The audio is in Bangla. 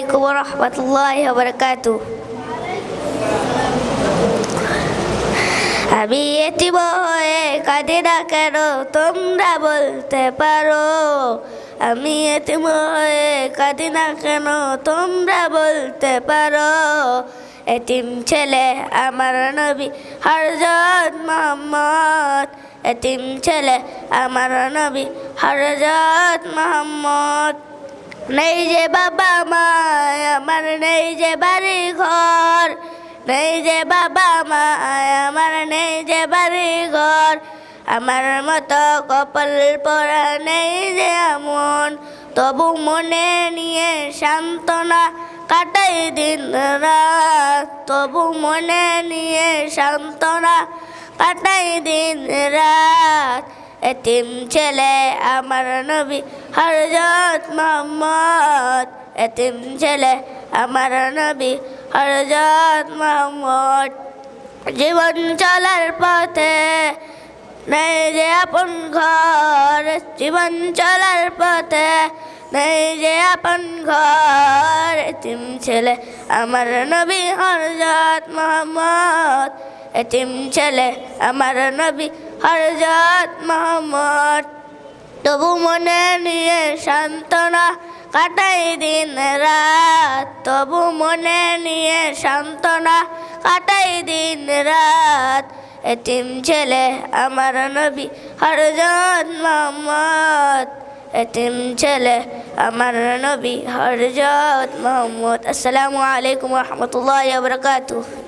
আলাইকুম ওয়া রাহমাতুল্লাহি ওয়া বারাকাতুহু। আমি এতিম হয়ে কাঁদি না কেন তোমরা বলতে পারো, আমি এতিম হয়ে কাঁদি না কেন তোমরা বলতে পারো। এতিম ছেলে আমার নবী হযরত মুহাম্মদ, এতিম ছেলে আমার নবী হযরত মুহাম্মদ। নেই যে বাবা মা আমার, নেই যে বাড়ি ঘর, নেই যে বাবা মা আমার, নেই যে বাড়ি ঘর। আমার মতো কপাল পরা নেই যে এমন, তবু মনে নিয়ে সান্ত্বনা কাটাই দিন রাত, তবু মনে নিয়ে সান্ত্বনা কাটাই দিন রাত। এতিম ছেলে আমার নবী হযরত মুহাম্মদ, এতিম ছেলে আমার নবী হযরত মুহাম্মদ। জীবন চলার পথে নেই যে আপন ঘর, জীবন চলার পথে নেই যে আপন ঘর। এতিম ছেলে আমার নবী হযরত মুহাম্মদ, এতিম ছেলে আমার নবী হযরত মুহাম্মদ। তবু মনে নিয়ে সান্ত্বনা কাটাই দিন রাত, তবু মনে নিয়ে সান্ত্বনা কাটাই দিন রাত। এতিম ছেলে আমার নবী হযরত মুহাম্মদ, এতিম ছেলে আমার নবী হযরত মুহাম্মদ। আসসালামু আলাইকুম ওয়া রাহমাতুল্লাহি ওয়া বারাকাতুহু।